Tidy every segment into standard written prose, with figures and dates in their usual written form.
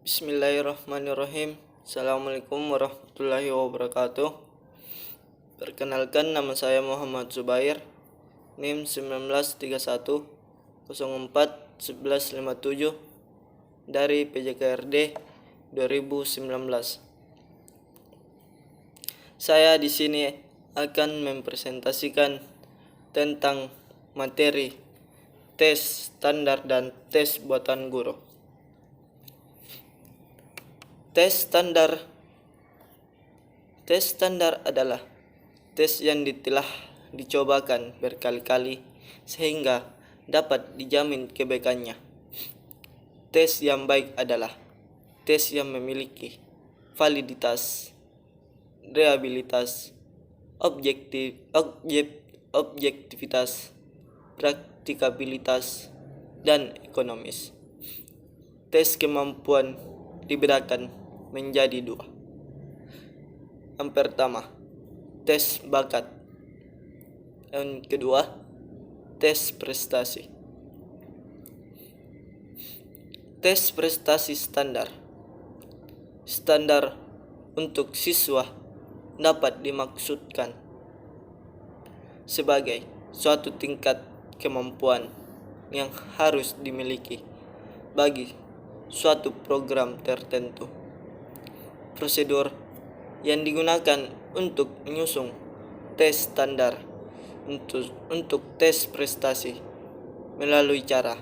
Bismillahirrahmanirrahim. Assalamualaikum warahmatullahi wabarakatuh. Perkenalkan, nama saya Muhammad Zubair, NIM 1931 04 1157 dari PJKRD 2019. Saya di sini akan mempresentasikan tentang materi tes standar dan tes buatan guru. Tes standar adalah tes yang telah dicobakan berkali-kali sehingga dapat dijamin kebaikannya. Tes yang baik adalah tes yang memiliki validitas, reliabilitas, objektivitas, praktikabilitas, dan ekonomis. Tes kemampuan dibedakan menjadi dua. Yang pertama, tes bakat. Yang kedua, tes prestasi. Tes prestasi standar. Standar untuk siswa dapat dimaksudkan sebagai suatu tingkat kemampuan yang harus dimiliki bagi suatu program tertentu. Prosedur yang digunakan untuk menyusun tes standar untuk tes prestasi melalui cara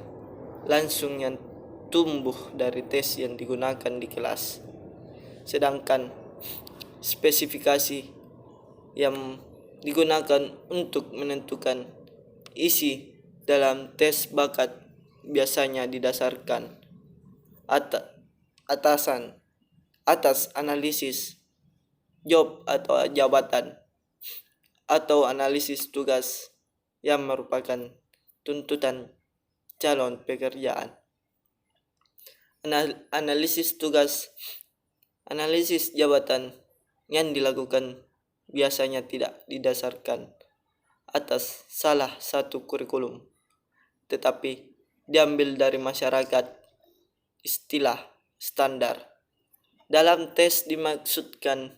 langsung yang tumbuh dari tes yang digunakan di kelas. Sedangkan spesifikasi yang digunakan untuk menentukan isi dalam tes bakat biasanya didasarkan atas analisis job atau jabatan atau analisis tugas yang merupakan tuntutan calon pekerjaan. Analisis jabatan yang dilakukan biasanya tidak didasarkan atas salah satu kurikulum, tetapi diambil dari masyarakat. Istilah standar dalam tes dimaksudkan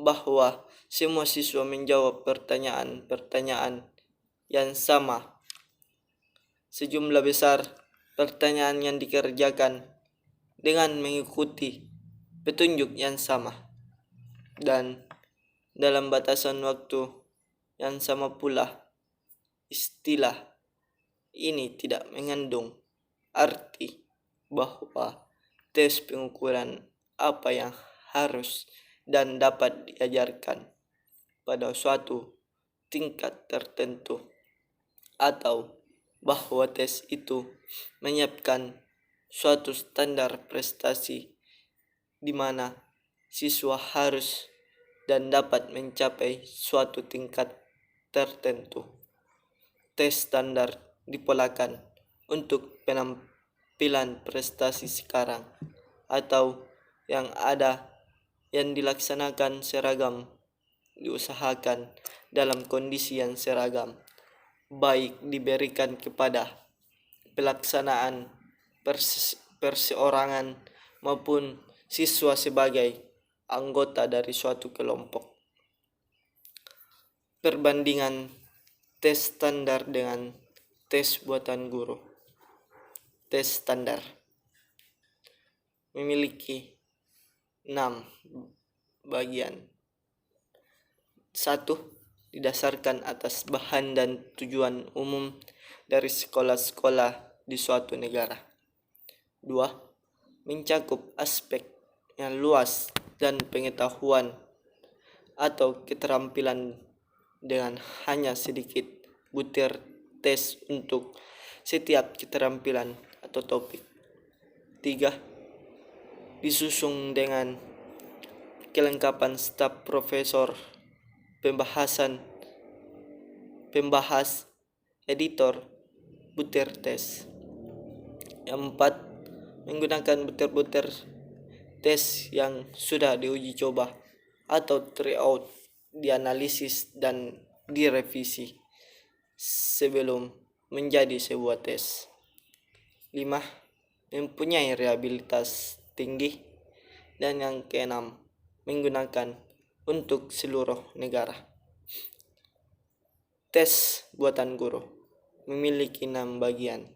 bahwa semua siswa menjawab pertanyaan-pertanyaan yang sama. Sejumlah besar pertanyaan yang dikerjakan dengan mengikuti petunjuk yang sama dan dalam batasan waktu yang sama pula. Istilah ini tidak mengandung arti bahwa tes pengukuran apa yang harus dan dapat diajarkan pada suatu tingkat tertentu, atau bahwa tes itu menyiapkan suatu standar prestasi di mana siswa harus dan dapat mencapai suatu tingkat tertentu. Tes standar dipolakan untuk penampilan prestasi sekarang atau yang ada yang dilaksanakan seragam, diusahakan dalam kondisi yang seragam, baik diberikan kepada pelaksanaan perseorangan maupun siswa sebagai anggota dari suatu kelompok. Perbandingan tes standar dengan tes buatan guru. Tes standar memiliki 6 bagian. 1. Didasarkan atas bahan dan tujuan umum dari sekolah-sekolah di suatu negara. 2. Mencakup aspek yang luas dan pengetahuan atau keterampilan dengan hanya sedikit butir tes untuk setiap keterampilan atau topik. 3. Disusun dengan kelengkapan staf profesor, pembahas, editor, butir tes. Yang 4. Menggunakan butir-butir tes yang sudah diuji coba atau tryout, dianalisis dan direvisi sebelum menjadi sebuah tes. 5. mempunyai reliabilitas tinggi. Dan yang keenam, menggunakan untuk seluruh negara. Tes buatan guru memiliki 6 bagian.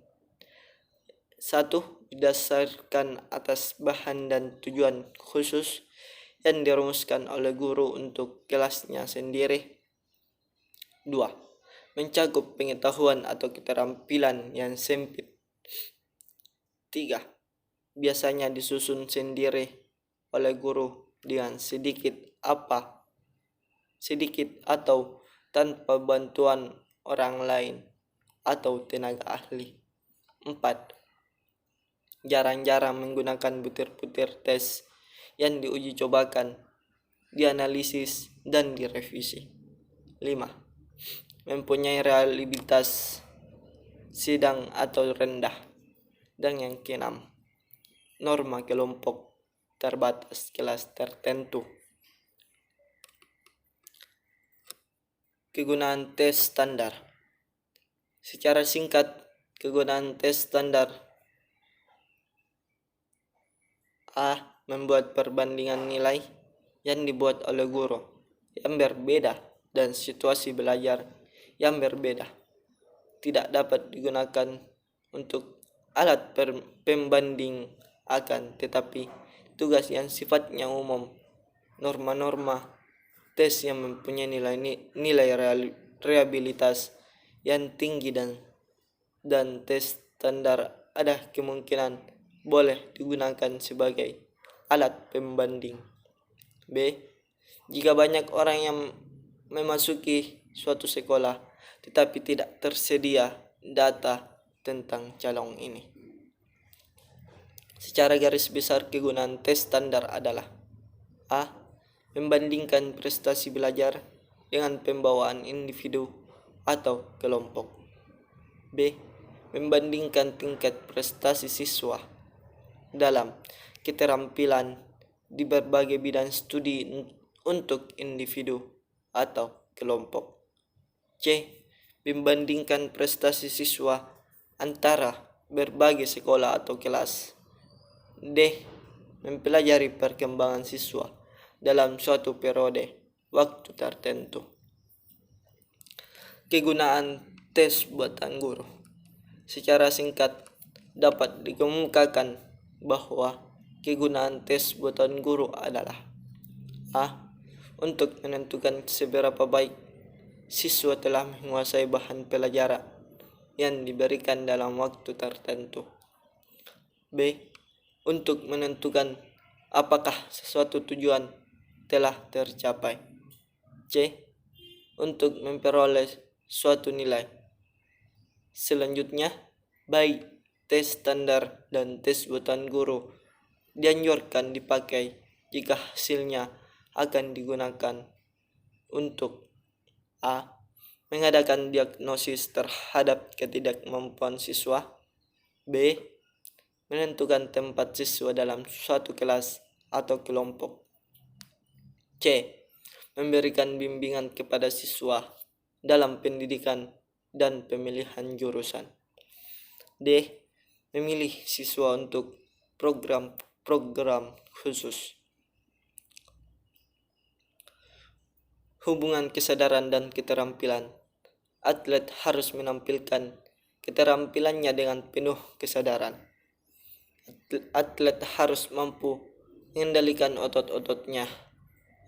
1. Didasarkan atas bahan dan tujuan khusus yang dirumuskan oleh guru untuk kelasnya sendiri. 2. Mencakup pengetahuan atau keterampilan yang sempit. 3. Biasanya disusun sendiri oleh guru dengan sedikit atau tanpa bantuan orang lain atau tenaga ahli. 4. Jarang-jarang menggunakan butir-butir tes yang diuji cobakan, dianalisis, dan direvisi. 5. Mempunyai reliabilitas sedang atau rendah. Dan yang keenam, norma kelompok terbatas kelas tertentu. Kegunaan tes standar. Secara singkat, kegunaan tes standar: A. Membuat perbandingan nilai yang dibuat oleh guru yang berbeda dan situasi belajar yang berbeda. Tidak dapat digunakan untuk alat pembanding tetapi tugas yang sifatnya umum. Norma-norma tes yang mempunyai nilai reliabilitas yang tinggi dan tes standar ada kemungkinan boleh digunakan sebagai alat pembanding. B. Jika banyak orang yang memasuki suatu sekolah tetapi tidak tersedia data tentang calon ini. Secara garis besar, kegunaan tes standar adalah: A. Membandingkan prestasi belajar dengan pembawaan individu atau kelompok. B. Membandingkan tingkat prestasi siswa dalam keterampilan di berbagai bidang studi untuk individu atau kelompok. C. Membandingkan prestasi siswa antara berbagai sekolah atau kelas. D. Mempelajari perkembangan siswa dalam suatu periode waktu tertentu. Kegunaan tes buatan guru. Secara singkat, dapat dikemukakan bahwa kegunaan tes buatan guru adalah: A. Untuk menentukan seberapa baik siswa telah menguasai bahan pelajaran yang diberikan dalam waktu tertentu. B. Untuk menentukan apakah sesuatu tujuan telah tercapai. C. Untuk memperoleh suatu nilai. Selanjutnya, baik tes standar dan tes buatan guru dianjurkan dipakai jika hasilnya akan digunakan untuk: A. Mengadakan diagnosis terhadap ketidakmampuan siswa. B. Menentukan tempat siswa dalam suatu kelas atau kelompok. C. Memberikan bimbingan kepada siswa dalam pendidikan dan pemilihan jurusan. D. Memilih siswa untuk program khusus. Hubungan kesadaran dan keterampilan. Atlet harus menampilkan keterampilannya dengan penuh kesadaran. Atlet harus mampu mengendalikan otot-ototnya,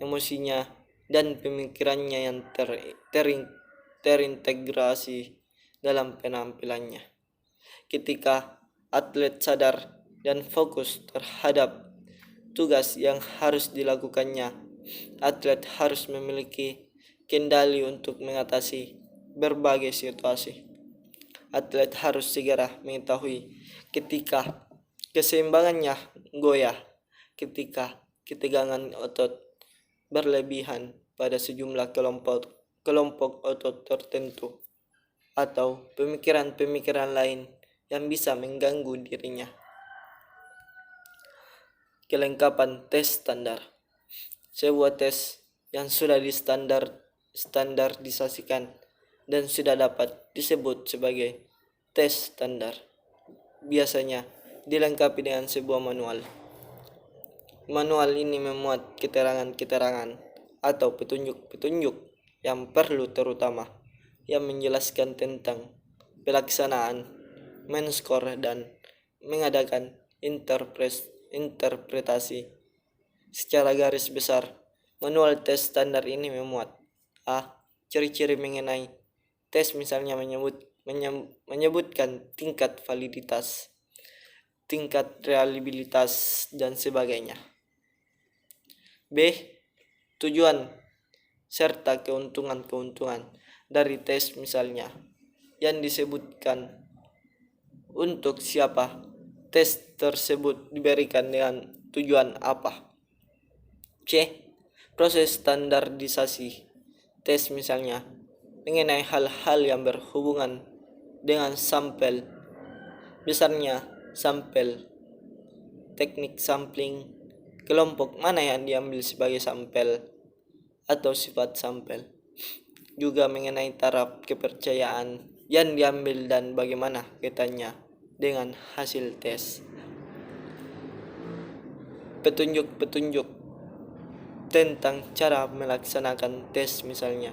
emosinya, dan pemikirannya yang terintegrasi dalam penampilannya. Ketika atlet sadar dan fokus terhadap tugas yang harus dilakukannya, atlet harus memiliki kendali untuk mengatasi berbagai situasi. Atlet harus segera mengetahui ketika keseimbangannya goyah, ketika ketegangan otot berlebihan pada sejumlah kelompok otot tertentu, atau pemikiran-pemikiran lain yang bisa mengganggu dirinya. Kelengkapan tes standar. Sebuah tes yang sudah standarisasikan dan sudah dapat disebut sebagai tes standar. Biasanya dilengkapi dengan sebuah manual. Manual ini memuat keterangan-keterangan atau petunjuk-petunjuk yang perlu, terutama yang menjelaskan tentang pelaksanaan men-skor dan mengadakan interpretasi. Secara garis besar, manual tes standar ini memuat ciri-ciri mengenai tes, misalnya menyebutkan tingkat validitas, tingkat reliabilitas, dan sebagainya. B. Tujuan serta keuntungan-keuntungan dari tes, misalnya yang disebutkan untuk siapa tes tersebut diberikan dengan tujuan apa. C. Proses standarisasi tes, misalnya mengenai hal-hal yang berhubungan dengan sampel, besarnya sampel, teknik sampling, kelompok mana yang diambil sebagai sampel, atau sifat sampel. Juga mengenai taraf kepercayaan yang diambil dan bagaimana kaitannya dengan hasil tes. Petunjuk-petunjuk tentang cara melaksanakan tes, misalnya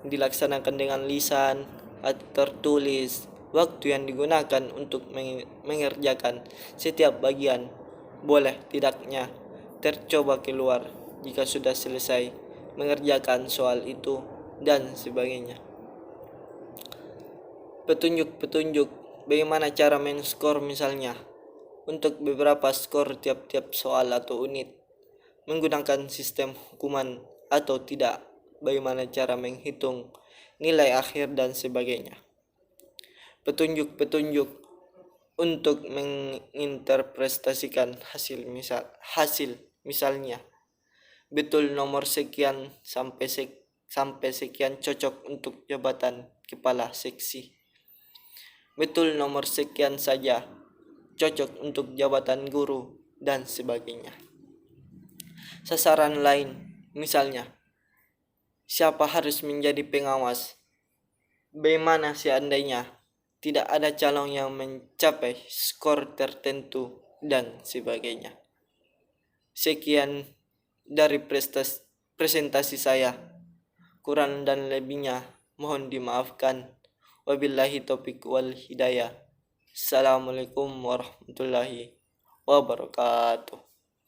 dilaksanakan dengan lisan atau tertulis, waktu yang digunakan untuk mengerjakan setiap bagian, boleh tidaknya tercoba keluar jika sudah selesai mengerjakan soal itu, dan sebagainya. Petunjuk-petunjuk bagaimana cara men-skor, misalnya untuk beberapa skor tiap-tiap soal atau unit, menggunakan sistem hukuman atau tidak, bagaimana cara menghitung nilai akhir, dan sebagainya. Petunjuk-petunjuk untuk menginterpretasikan hasil, misalnya betul nomor sekian sampai sekian cocok untuk jabatan kepala seksi, betul nomor sekian saja cocok untuk jabatan guru, dan sebagainya. Sasaran lain, misalnya siapa harus menjadi pengawas, bagaimana seandainya tidak ada calon yang mencapai skor tertentu, dan sebagainya. Sekian dari presentasi saya, kurang dan lebihnya mohon dimaafkan. Wabillahi taufiq wal hidayah. Assalamualaikum warahmatullahi wabarakatuh.